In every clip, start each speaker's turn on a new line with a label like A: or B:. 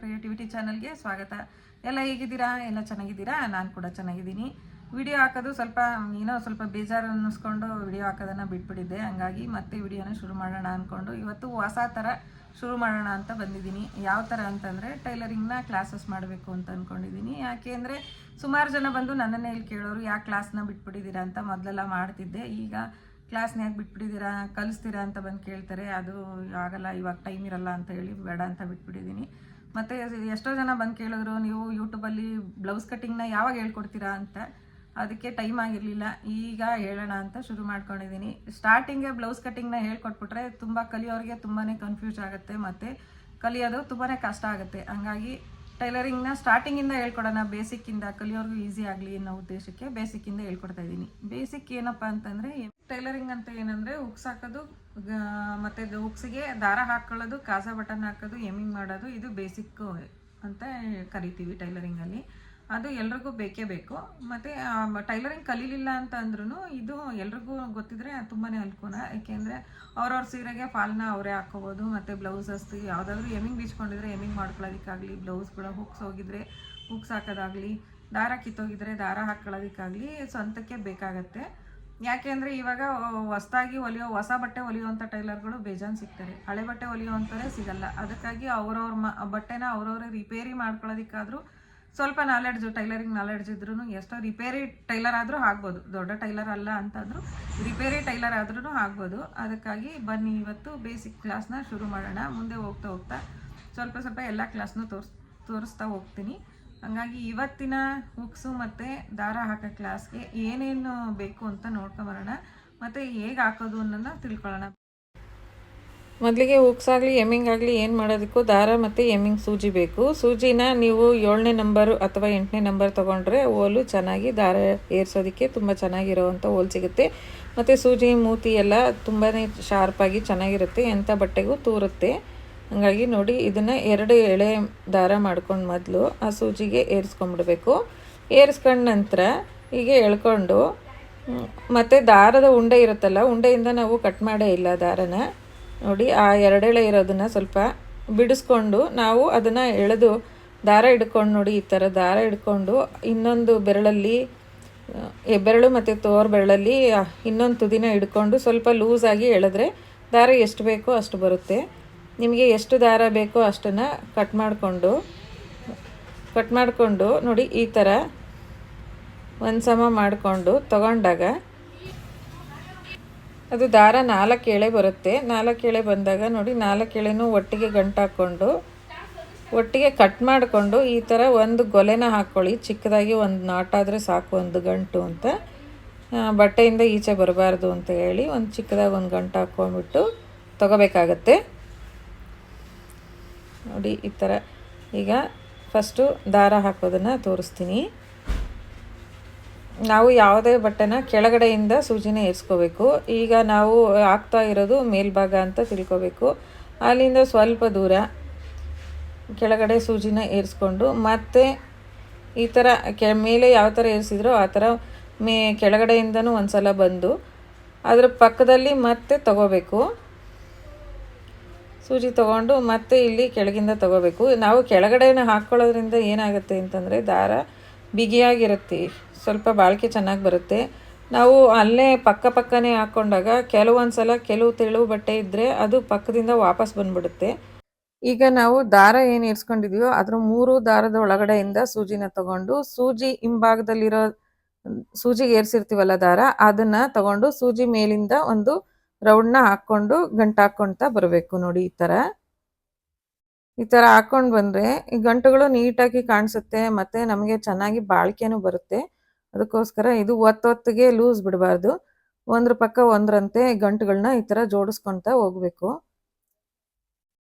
A: Creativity ಚಾನಲ್ಗೆ ಸ್ವಾಗತ. ಎಲ್ಲ ಹೇಗಿದ್ದೀರಾ? ಎಲ್ಲ ಚೆನ್ನಾಗಿದ್ದೀರಾ? ನಾನು ಕೂಡ ಚೆನ್ನಾಗಿದ್ದೀನಿ. ವಿಡಿಯೋ ಹಾಕೋದು ಸ್ವಲ್ಪ ಬೇಜಾರು ಅನ್ನಿಸ್ಕೊಂಡು ವಿಡಿಯೋ ಹಾಕೋದನ್ನು ಬಿಟ್ಬಿಟ್ಟಿದ್ದೆ. ಹಂಗಾಗಿ ಮತ್ತೆ ವಿಡಿಯೋನ ಶುರು ಮಾಡೋಣ ಅಂದ್ಕೊಂಡು ಇವತ್ತು ಹೊಸ ಥರ ಶುರು ಮಾಡೋಣ ಅಂತ ಬಂದಿದ್ದೀನಿ. ಯಾವ ಥರ ಅಂತಂದರೆ ಟೈಲರಿಂಗ್ನ ಕ್ಲಾಸಸ್ ಮಾಡಬೇಕು ಅಂತ ಅಂದ್ಕೊಂಡಿದ್ದೀನಿ. ಯಾಕೆ ಅಂದರೆ ಸುಮಾರು ಜನ ಬಂದು ನನ್ನನ್ನೇ ಇಲ್ಲಿ ಕೇಳೋರು, ಯಾಕೆ ಕ್ಲಾಸ್ನ ಬಿಟ್ಬಿಟ್ಟಿದ್ದೀರಾ ಅಂತ. ಮೊದಲೆಲ್ಲ ಮಾಡ್ತಿದ್ದೆ, ಈಗ ಕ್ಲಾಸ್ನ ಯಾಕೆ ಬಿಟ್ಬಿಟ್ಟಿದ್ದೀರಾ, ಕಲಿಸ್ತೀರಾ ಅಂತ ಬಂದು ಕೇಳ್ತಾರೆ. ಅದು ಆಗಲ್ಲ, ಇವಾಗ ಟೈಮ್ ಇರಲ್ಲ ಅಂತ ಹೇಳಿ ಬೇಡ ಅಂತ ಬಿಟ್ಬಿಟ್ಟಿದ್ದೀನಿ. ಮತ್ತು ಎಷ್ಟೋ ಜನ ಬಂದು ಕೇಳಿದ್ರು, ನೀವು ಯೂಟ್ಯೂಬಲ್ಲಿ ಬ್ಲೌಸ್ ಕಟ್ಟಿಂಗ್ನ ಯಾವಾಗ ಹೇಳ್ಕೊಡ್ತೀರಾ ಅಂತ. ಅದಕ್ಕೆ ಟೈಮ್ ಆಗಿರಲಿಲ್ಲ, ಈಗ ಹೇಳೋಣ ಅಂತ ಶುರು ಮಾಡ್ಕೊಂಡಿದ್ದೀನಿ. ಸ್ಟಾರ್ಟಿಂಗೇ ಬ್ಲೌಸ್ ಕಟ್ಟಿಂಗ್ನ ಹೇಳ್ಕೊಟ್ಬಿಟ್ರೆ ತುಂಬ ಕಲಿಯೋರಿಗೆ ತುಂಬಾ ಕನ್ಫ್ಯೂಸ್ ಆಗುತ್ತೆ, ಮತ್ತು ಕಲಿಯೋದು ತುಂಬಾ ಕಷ್ಟ ಆಗುತ್ತೆ. ಹಂಗಾಗಿ ಟೈಲರಿಂಗ್ನ ಸ್ಟಾರ್ಟಿಂಗಿಂದ ಹೇಳ್ಕೊಡೋಣ, ಬೇಸಿಕ್ಕಿಂದ ಕಲಿಯೋರ್ಗೂ ಈಸಿ ಆಗಲಿ ಅನ್ನೋ ಉದ್ದೇಶಕ್ಕೆ ಬೇಸಿಕ್ಕಿಂದ ಹೇಳ್ಕೊಡ್ತಾ ಇದ್ದೀನಿ. ಬೇಸಿಕ್ ಏನಪ್ಪ ಅಂತಂದರೆ, ಟೈಲರಿಂಗ್ ಅಂತ ಏನಂದರೆ ಹುಕ್ಸ್ ಹಾಕೋದು, ಮತ್ತು ಹುಕ್ಸಿಗೆ ದಾರ ಹಾಕ್ಕೊಳ್ಳೋದು, ಕಾಜಾ ಬಟನ್ ಹಾಕೋದು, ಎಮ್ಮಿಂಗ್ ಮಾಡೋದು, ಇದು ಬೇಸಿಕ್ಕು ಅಂತ ಕರಿತೀವಿ ಟೈಲರಿಂಗಲ್ಲಿ. ಅದು ಎಲ್ರಿಗೂ ಬೇಕೇ ಬೇಕು. ಮತ್ತು ಟೈಲರಿಂಗ್ ಕಲೀಲಿಲ್ಲ ಅಂತ ಅಂದ್ರೂ ಇದು ಎಲ್ರಿಗೂ ಗೊತ್ತಿದ್ರೆ ತುಂಬಾ ಅನುಕೂಲ. ಏಕೆಂದರೆ ಅವ್ರವ್ರ ಸೀರೆಗೆ ಫಾಲ್ನ ಅವರೇ ಹಾಕ್ಕೋಬೋದು. ಮತ್ತು ಬ್ಲೌಸಸ್ ಯಾವುದಾದ್ರೂ ಎಮ್ಮಿಂಗ್ ಬೀಚ್ಕೊಂಡಿದ್ರೆ ಎಮ್ಮಿಂಗ್ ಮಾಡ್ಕೊಳ್ಳೋದಕ್ಕಾಗಲಿ, ಬ್ಲೌಸ್ಗಳು ಹುಕ್ಸ್ ಹೋಗಿದ್ರೆ ಹುಕ್ಸ್ ಹಾಕೋದಾಗಲಿ, ದಾರ ಕಿತ್ತೋಗಿದ್ರೆ ದಾರ ಹಾಕ್ಕೊಳ್ಳೋದಕ್ಕಾಗಲಿ ಸ್ವಂತಕ್ಕೆ ಬೇಕಾಗತ್ತೆ. ಯಾಕೆಂದರೆ ಇವಾಗ ಹೊಸ್ದಾಗಿ ಹೊಸ ಬಟ್ಟೆ ಹೊಲಿಯುವಂಥ ಟೈಲರ್ಗಳು ಬೇಜಾನ್ ಸಿಗ್ತಾರೆ, ಹಳೆ ಬಟ್ಟೆ ಹೊಲಿಯುವಂಥವರೇ ಸಿಗಲ್ಲ. ಅದಕ್ಕಾಗಿ ಅವ್ರವ್ರ ಬಟ್ಟೆನ ಅವ್ರವ್ರೇ ರಿಪೇರಿ ಮಾಡ್ಕೊಳ್ಳೋದಕ್ಕಾದರೂ ಸ್ವಲ್ಪ ಟೈಲರಿಂಗ್ ನಾಲೆಡ್ಜ್ ಇದ್ರೂ, ಎಷ್ಟೋ ರಿಪೇರಿ ಟೈಲರ್ ಆದರೂ ಆಗ್ಬೋದು, ದೊಡ್ಡ ಟೈಲರ್ ಅಲ್ಲ ಅಂತಂದರೂ ರಿಪೇರಿ ಟೈಲರ್ ಆದ್ರೂ ಆಗ್ಬೋದು. ಅದಕ್ಕಾಗಿ ಬನ್ನಿ ಇವತ್ತು ಬೇಸಿಕ್ ಕ್ಲಾಸ್ನ ಶುರು ಮಾಡೋಣ. ಮುಂದೆ ಹೋಗ್ತಾ ಹೋಗ್ತಾ ಸ್ವಲ್ಪ ಎಲ್ಲ ಕ್ಲಾಸ್ನೂ ತೋರಿಸ್ತಾ ಹೋಗ್ತೀನಿ. ಹಂಗಾಗಿ ಇವತ್ತಿನ ಹುಕ್ಸು ಮತ್ತು ದಾರ ಹಾಕೋ ಕ್ಲಾಸ್ಗೆ ಏನೇನು ಬೇಕು ಅಂತ ನೋಡ್ಕೊಂಬರೋಣ, ಮತ್ತು ಹೇಗೆ ಹಾಕೋದು ಅನ್ನೋದನ್ನ ತಿಳ್ಕೊಳ್ಳೋಣ. ಮೊದಲಿಗೆ ಹುಕ್ಸ್ ಆಗಲಿ ಎಮ್ಮಿಂಗ್ ಆಗಲಿ ಏನು ಮಾಡೋದಕ್ಕೂ ದಾರ ಮತ್ತು ಎಮ್ಮಿಂಗ್ ಸೂಜಿ ಬೇಕು. ಸೂಜಿನ ನೀವು 7ನೇ ನಂಬರು ಅಥವಾ 8ನೇ ನಂಬರ್ ತೊಗೊಂಡ್ರೆ ಓಲು ಚೆನ್ನಾಗಿ ದಾರ ಏರ್ಸೋದಕ್ಕೆ ತುಂಬ ಚೆನ್ನಾಗಿರೋವಂಥ ಓಲ್ ಸಿಗುತ್ತೆ. ಮತ್ತು ಸೂಜಿ ಮೂತಿ ಎಲ್ಲ ತುಂಬಾ ಶಾರ್ಪಾಗಿ ಚೆನ್ನಾಗಿರುತ್ತೆ, ಎಂಥ ಬಟ್ಟೆಗೂ ತೂರುತ್ತೆ. ಹಾಗಾಗಿ ನೋಡಿ, ಇದನ್ನು 2 ಎಳೆ ದಾರ ಮಾಡ್ಕೊಂಡು ಮೊದಲು ಆ ಸೂಜಿಗೆ ಏರಿಸ್ಕೊಂಡ್ಬಿಡ್ಬೇಕು. ಏರಿಸ್ಕೊಂಡ ನಂತರ ಹೀಗೆ ಎಳ್ಕೊಂಡು, ಮತ್ತು ದಾರದ ಉಂಡೆ ಇರುತ್ತಲ್ಲ, ಉಂಡೆಯಿಂದ ನಾವು ಕಟ್ ಮಾಡೇ ಇಲ್ಲ ದಾರನ. ನೋಡಿ, ಆ 2 ಎಳೆ ಇರೋದನ್ನು ಸ್ವಲ್ಪ ಬಿಡಿಸ್ಕೊಂಡು ನಾವು ಅದನ್ನು ಎಳೆದು ದಾರ ಹಿಡ್ಕೊಂಡು, ನೋಡಿ ಈ ಥರ ದಾರ ಹಿಡ್ಕೊಂಡು ಇನ್ನೊಂದು ಬೆರಳಲ್ಲಿ, ಹೆಬ್ಬೆರಳು ಮತ್ತು ತೋರು ಬೆರಳಲ್ಲಿ ಇನ್ನೊಂದು ತುದಿನ ಹಿಡ್ಕೊಂಡು ಸ್ವಲ್ಪ ಲೂಸಾಗಿ ಎಳೆದ್ರೆ ದಾರ ಎಷ್ಟು ಬೇಕೋ ಅಷ್ಟು ಬರುತ್ತೆ. ನಿಮಗೆ ಎಷ್ಟು ದಾರ ಬೇಕೋ ಅಷ್ಟನ್ನು ಕಟ್ ಮಾಡಿಕೊಂಡು ನೋಡಿ ಈ ಥರ ಒಂದು ಸಮ ಮಾಡಿಕೊಂಡು ತಗೊಂಡಾಗ ಅದು ದಾರ 4 ಎಳೆ ಬರುತ್ತೆ. 4 ಎಳೆ ಬಂದಾಗ ನೋಡಿ, 4 ಎಳೆನೂ ಒಟ್ಟಿಗೆ ಗಂಟು ಹಾಕ್ಕೊಂಡು ಒಟ್ಟಿಗೆ ಕಟ್ ಮಾಡಿಕೊಂಡು ಈ ಥರ ಒಂದು ಗೊಲೆನ ಹಾಕ್ಕೊಳ್ಳಿ. ಚಿಕ್ಕದಾಗಿ ಒಂದು ನಾಟಾದರೆ ಸಾಕು, ಒಂದು ಗಂಟು ಅಂತ, ಬಟ್ಟೆಯಿಂದ ಈಚೆ ಬರಬಾರ್ದು ಅಂತ ಹೇಳಿ ಒಂದು ಚಿಕ್ಕದಾಗಿ ಒಂದು ಗಂಟು ಹಾಕ್ಕೊಂಡ್ಬಿಟ್ಟು ತೊಗೋಬೇಕಾಗತ್ತೆ. ನೋಡಿ ಈ ಥರ. ಈಗ ಫಸ್ಟು ದಾರ ಹಾಕೋದನ್ನು ತೋರಿಸ್ತೀನಿ. ನಾವು ಯಾವುದೇ ಬಟ್ಟೆನ ಕೆಳಗಡೆಯಿಂದ ಸೂಜಿನ ಏರಿಸ್ಕೋಬೇಕು. ಈಗ ನಾವು ಹಾಕ್ತಾ ಇರೋದು ಮೇಲ್ಭಾಗ ಅಂತ ತಿಳ್ಕೊಬೇಕು. ಅಲ್ಲಿಂದ ಸ್ವಲ್ಪ ದೂರ ಕೆಳಗಡೆ ಸೂಜಿನ ಏರಿಸ್ಕೊಂಡು, ಮತ್ತೆ ಈ ಥರ ಮೇಲೆ ಯಾವ ಥರ ಏರಿಸಿದ್ರೋ ಆ ಥರ ಕೆಳಗಡೆಯಿಂದನೂ ಒಂದು ಸಲ ಬಂದು ಅದರ ಪಕ್ಕದಲ್ಲಿ ಮತ್ತೆ ತಗೋಬೇಕು. ಸೂಜಿ ತೊಗೊಂಡು ಮತ್ತೆ ಇಲ್ಲಿ ಕೆಳಗಿಂದ ತೊಗೋಬೇಕು. ನಾವು ಕೆಳಗಡೆನ ಹಾಕ್ಕೊಳ್ಳೋದ್ರಿಂದ ಏನಾಗುತ್ತೆ ಅಂತಂದರೆ ದಾರ ಬಿಗಿಯಾಗಿರುತ್ತೆ, ಸ್ವಲ್ಪ ಬಾಳಿಕೆ ಚೆನ್ನಾಗಿ ಬರುತ್ತೆ. ನಾವು ಅಲ್ಲೇ ಪಕ್ಕನೇ ಹಾಕ್ಕೊಂಡಾಗ ಕೆಲವು ತೆಳು ಬಟ್ಟೆ ಇದ್ದರೆ ಅದು ಪಕ್ಕದಿಂದ ವಾಪಸ್ ಬಂದುಬಿಡುತ್ತೆ. ಈಗ ನಾವು ದಾರ ಏನು ಏರಿಸ್ಕೊಂಡಿದೀವೋ ಅದ್ರ 3 ದಾರದ ಒಳಗಡೆಯಿಂದ ಸೂಜಿನ ತಗೊಂಡು, ಸೂಜಿ ಹಿಂಭಾಗದಲ್ಲಿರೋ ಸೂಜಿಗೆ ಏರಿಸಿರ್ತೀವಲ್ಲ ದಾರ, ಅದನ್ನು ತಗೊಂಡು ಸೂಜಿ ಮೇಲಿಂದ ಒಂದು ರೌಂಡ್ನ ಹಾಕ್ಕೊಂಡು ಗಂಟು ಹಾಕ್ಕೊಳ್ತಾ ಬರಬೇಕು. ನೋಡಿ ಈ ಥರ ಹಾಕ್ಕೊಂಡು ಬಂದರೆ ಈ ಗಂಟುಗಳು ನೀಟಾಗಿ ಕಾಣಿಸುತ್ತೆ, ಮತ್ತು ನಮಗೆ ಚೆನ್ನಾಗಿ ಬಾಳಿಕೆನೂ ಬರುತ್ತೆ. ಅದಕ್ಕೋಸ್ಕರ ಇದು ಒತ್ತೊತ್ತಿಗೆ ಲೂಸ್ ಬಿಡಬಾರ್ದು, ಒಂದ್ರ ಪಕ್ಕ ಒಂದರಂತೆ ಗಂಟುಗಳನ್ನ ಈ ಥರ ಜೋಡಿಸ್ಕೊಳ್ತಾ ಹೋಗಬೇಕು.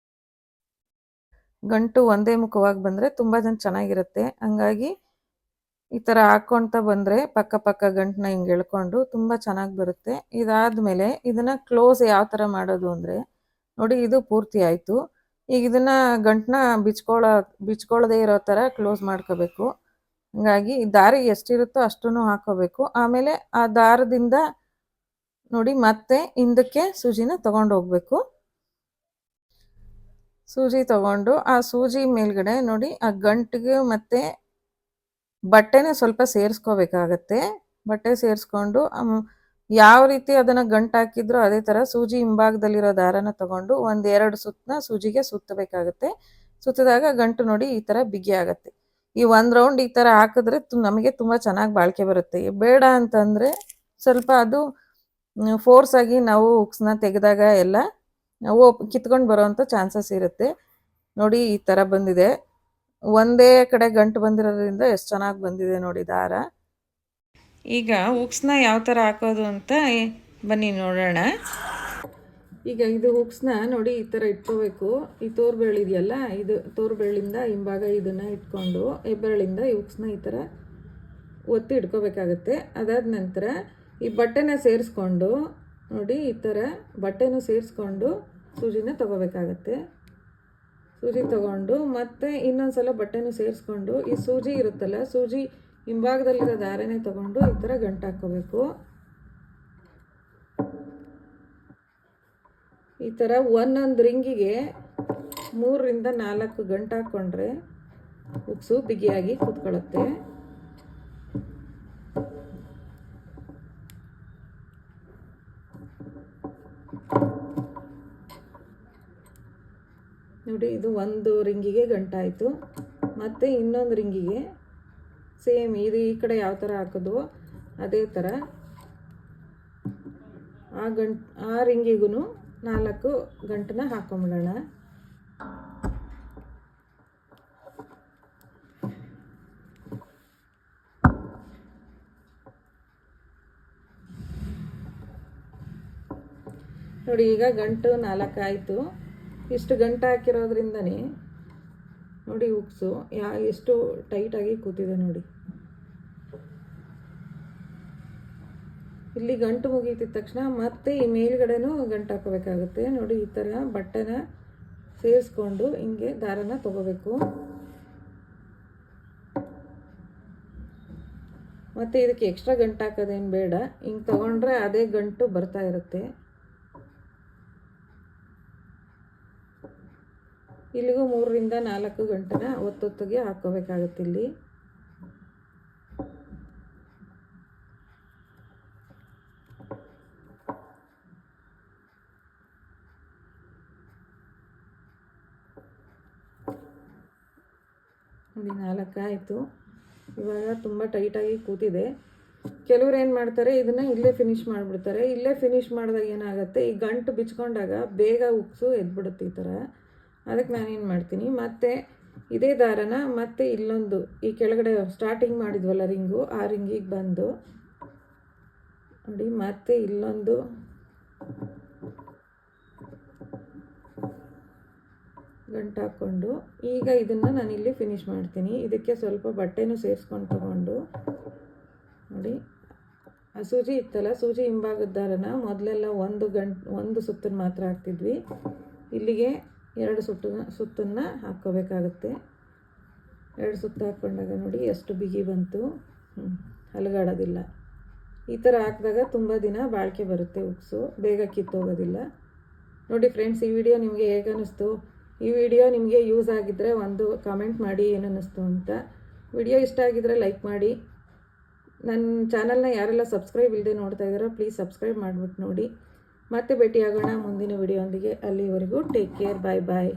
A: ಗಂಟು ಒಂದೇ ಮುಖವಾಗಿ ಬಂದರೆ ತುಂಬ ಚೆನ್ನಾಗಿರುತ್ತೆ. ಹಂಗಾಗಿ ಈ ಥರ ಹಾಕ್ಕೊಳ್ತಾ ಬಂದರೆ ಪಕ್ಕ ಗಂಟನ್ನ ಹಿಂಗೆ ಎಳ್ಕೊಂಡು ತುಂಬ ಚೆನ್ನಾಗಿ ಬರುತ್ತೆ. ಇದಾದಮೇಲೆ ಇದನ್ನು ಕ್ಲೋಸ್ ಯಾವ ಥರ ಮಾಡೋದು ಅಂದರೆ, ನೋಡಿ ಇದು ಪೂರ್ತಿ ಆಯಿತು. ಈಗ ಇದನ್ನು ಗಂಟನ್ನ ಬಿಚ್ಕೊಳ್ಳೋದೇ ಇರೋ ಥರ ಕ್ಲೋಸ್ ಮಾಡ್ಕೋಬೇಕು. ಹಾಗಾಗಿ ದಾರ ಎಷ್ಟಿರುತ್ತೋ ಅಷ್ಟನ್ನು ಹಾಕ್ಕೋಬೇಕು. ಆಮೇಲೆ ಆ ದಾರದಿಂದ ನೋಡಿ ಮತ್ತೆ ಹಿಂದಕ್ಕೆ ಸೂಜಿನ ತೊಗೊಂಡು ಹೋಗಬೇಕು. ಸೂಜಿ ತಗೊಂಡು ಆ ಸೂಜಿ ಮೇಲ್ಗಡೆ ನೋಡಿ ಆ ಗಂಟಿಗೆ ಮತ್ತು ಬಟ್ಟೆನ ಸ್ವಲ್ಪ ಸೇರಿಸ್ಕೋಬೇಕಾಗತ್ತೆ. ಬಟ್ಟೆ ಸೇರಿಸ್ಕೊಂಡು ಯಾವ ರೀತಿ ಅದನ್ನು ಗಂಟು ಹಾಕಿದ್ರೋ ಅದೇ ಥರ ಸೂಜಿ ಹಿಂಭಾಗದಲ್ಲಿರೋ ದಾರನ ತಗೊಂಡು 1-2 ಸುತ್ತನ್ನ ಸೂಜಿಗೆ ಸುತ್ತಬೇಕಾಗತ್ತೆ. ಸುತ್ತಿದಾಗ ಗಂಟು ನೋಡಿ ಈ ಥರ ಬಿಗಿ ಆಗುತ್ತೆ. ಈ 1 ರೌಂಡ್ ಈ ಥರ ಹಾಕಿದ್ರೆ ನಮಗೆ ತುಂಬ ಚೆನ್ನಾಗಿ ಬಾಳಿಕೆ ಬರುತ್ತೆ. ಬೇಡ ಅಂತಂದರೆ ಸ್ವಲ್ಪ ಅದು ಫೋರ್ಸ್ ಆಗಿ ನಾವು ಹುಕ್ಸ್ನ ತೆಗೆದಾಗ ಎಲ್ಲ ಕಿತ್ಕೊಂಡು ಬರೋವಂಥ ಚಾನ್ಸಸ್ ಇರುತ್ತೆ. ನೋಡಿ ಈ ಥರ ಬಂದಿದೆ. ಒಂದೇ ಕಡೆ ಗಂಟು ಬಂದಿರೋದ್ರಿಂದ ಎಷ್ಟು ಚೆನ್ನಾಗಿ ಬಂದಿದೆ ನೋಡಿ ದಾರ. ಈಗ ಹುಕ್ಸ್ನ ಯಾವ ಥರ ಹಾಕೋದು ಅಂತ ಬನ್ನಿ ನೋಡೋಣ. ಈಗ ಇದು ಹುಕ್ಸ್ನ ನೋಡಿ ಈ ಥರ ಇಟ್ಕೋಬೇಕು. ಈ ತೋರ್ಬೆರಳಿದೆಯಲ್ಲ, ಇದು ತೋರ್ಬೆರಳಿಂದ ಹಿಂಭಾಗ ಇದನ್ನು ಇಟ್ಕೊಂಡು ಹೆಬ್ಬೆರಳಿಂದ ಈ ಹುಕ್ಸ್ನ ಈ ಥರ ಒತ್ತಿ ಇಟ್ಕೋಬೇಕಾಗತ್ತೆ. ಅದಾದ ನಂತರ ಈ ಬಟ್ಟೆನ ಸೇರಿಸ್ಕೊಂಡು ನೋಡಿ ಈ ಥರ ಬಟ್ಟೆನೂ ಸೇರಿಸ್ಕೊಂಡು ಸೂಜಿನ ತಗೋಬೇಕಾಗತ್ತೆ. ಸೂಜಿ ತಗೊಂಡು ಮತ್ತೆ ಇನ್ನೊಂದು ಸಲ ಬಟ್ಟೆನೂ ಸೇರಿಸ್ಕೊಂಡು ಈ ಸೂಜಿ ಇರುತ್ತಲ್ಲ, ಸೂಜಿ ಹಿಂಭಾಗದಲ್ಲಿರೋ ದಾರನೇ ತಗೊಂಡು ಈ ಥರ ಗಂಟು ಹಾಕ್ಕೋಬೇಕು. ಈ ಥರ ಒಂದೊಂದು ರಿಂಗಿಗೆ 3-4 ಗಂಟು ಹಾಕ್ಕೊಂಡ್ರೆ ಹುಕ್ಸು ಬಿಗಿಯಾಗಿ ಕೂತ್ಕೊಳ್ಳುತ್ತೆ. ನೋಡಿ ಇದು ಒಂದು ರಿಂಗಿಗೆ ಗಂಟಾಯಿತು. ಮತ್ತು ಇನ್ನೊಂದು ರಿಂಗಿಗೆ ಸೇಮ್ ಇದು ಈ ಕಡೆ ಯಾವ ಥರ ಹಾಕೋದು ಅದೇ ಥರ ಆ ರಿಂಗಿಗೂ 4 ಗಂಟನ್ನ ಹಾಕೊಂಬಿಡೋಣ. ನೋಡಿ ಈಗ ಗಂಟು 4 ಆಯಿತು. ಇಷ್ಟು ಗಂಟು ಹಾಕಿರೋದ್ರಿಂದನೇ ನೋಡಿ ಹುಕ್ಸು ಎಷ್ಟು ಟೈಟಾಗಿ ಕೂತಿದೆ ನೋಡಿ. ಇಲ್ಲಿ ಗಂಟು ಮುಗೀತಿದ ತಕ್ಷಣ ಮತ್ತೆ ಈ ಮೇಲ್ಗಡೆನೂ ಗಂಟು ಹಾಕೋಬೇಕಾಗುತ್ತೆ. ನೋಡಿ ಈ ಥರ ಬಟ್ಟೆನ ಸೇರಿಸ್ಕೊಂಡು ಹಿಂಗೆ ದಾರನ ತಗೋಬೇಕು. ಮತ್ತು ಇದಕ್ಕೆ ಎಕ್ಸ್ಟ್ರಾ ಗಂಟು ಹಾಕೋದೇನು ಬೇಡ, ಹಿಂಗೆ ತೊಗೊಂಡ್ರೆ ಅದೇ ಗಂಟು ಬರ್ತಾ ಇರುತ್ತೆ. ಇಲ್ಲಿಗೂ 3-4 ಗಂಟೆನ ಒತ್ತೊತ್ತಿಗೆ ಹಾಕ್ಕೋಬೇಕಾಗುತ್ತೆ. ಇಲ್ಲಿ ನೋಡಿ 4 ಆಯಿತು. ಇವಾಗ ತುಂಬ ಟೈಟಾಗಿ ಕೂತಿದೆ. ಕೆಲವ್ರು ಏನು ಮಾಡ್ತಾರೆ, ಇದನ್ನು ಇಲ್ಲೇ ಫಿನಿಷ್ ಮಾಡಿಬಿಡ್ತಾರೆ. ಇಲ್ಲೇ ಫಿನಿಷ್ ಮಾಡಿದಾಗ ಏನಾಗುತ್ತೆ, ಈ ಗಂಟು ಬಿಚ್ಕೊಂಡಾಗ ಬೇಗ ಹುಕ್ಸು ಎದ್ಬಿಡುತ್ತೆ ಈ ಥರ. ಅದಕ್ಕೆ ನಾನೇನು ಮಾಡ್ತೀನಿ, ಮತ್ತೆ ಇದೇ ದಾರನ ಮತ್ತೆ ಇಲ್ಲೊಂದು ಈ ಕೆಳಗಡೆ ಸ್ಟಾರ್ಟಿಂಗ್ ಮಾಡಿದ್ವಲ್ಲ ರಿಂಗು, ಆ ರಿಂಗಿಗೆ ಬಂದು ನೋಡಿ ಮತ್ತೆ ಇಲ್ಲೊಂದು ಗಂಟು ಹಾಕ್ಕೊಂಡು ಈಗ ಇದನ್ನು ನಾನಿಲ್ಲಿ ಫಿನಿಷ್ ಮಾಡ್ತೀನಿ. ಇದಕ್ಕೆ ಸ್ವಲ್ಪ ಬಟ್ಟೆನೂ ಸೇರಿಸ್ಕೊಂಡು ತಗೊಂಡು ನೋಡಿ ಆ ಸೂಜಿ ಇತ್ತಲ್ಲ, ಸೂಜಿ ಹಿಂಭಾಗದ ದಾರನ ಮೊದಲೆಲ್ಲ ಒಂದು ಸುತ್ತನ್ನು ಮಾತ್ರ ಹಾಕ್ತಿದ್ವಿ. ಇಲ್ಲಿಗೆ 2 ಸುತ್ತನ್ನು ಹಾಕ್ಕೋಬೇಕಾಗುತ್ತೆ. 2 ಸುತ್ತು ಹಾಕ್ಕೊಂಡಾಗ ನೋಡಿ ಎಷ್ಟು ಬಿಗಿ ಬಂತು, ಅಲುಗಾಡೋದಿಲ್ಲ. ಈ ಥರ ಹಾಕಿದಾಗ ತುಂಬ ದಿನ ಬಾಳಿಕೆ ಬರುತ್ತೆ ಹುಕ್ಸು, ಬೇಗ ಕಿತ್ತೋಗೋದಿಲ್ಲ. ನೋಡಿ ಫ್ರೆಂಡ್ಸ್, ಈ ವಿಡಿಯೋ ನಿಮಗೆ ಹೇಗೆ ಅನ್ನಿಸ್ತು? ಈ ವಿಡಿಯೋ ನಿಮಗೆ ಯೂಸ್ ಆಗಿದ್ದರೆ ಒಂದು ಕಾಮೆಂಟ್ ಮಾಡಿ ಏನು ಅನ್ನಿಸ್ತು ಅಂತ. ವಿಡಿಯೋ ಇಷ್ಟ ಆಗಿದ್ದರೆ ಲೈಕ್ ಮಾಡಿ. ನನ್ನ ಚಾನಲ್ನ ಯಾರೆಲ್ಲ ಸಬ್ಸ್ಕ್ರೈಬ್ ಇಲ್ಲದೆ ನೋಡ್ತಾ ಇದ್ದಾರೋ ಪ್ಲೀಸ್ ಸಬ್ಸ್ಕ್ರೈಬ್ ಮಾಡಿಬಿಟ್ಟು ನೋಡಿ. ಮತ್ತೆ ಭೇಟಿಯಾಗೋಣ ಮುಂದಿನ ವಿಡಿಯೋ ಒಂದಿಗೆ. ಅಲ್ಲಿವರೆಗೂ ಟೇಕ್ ಕೇರ್, ಬಾಯ್ ಬಾಯ್.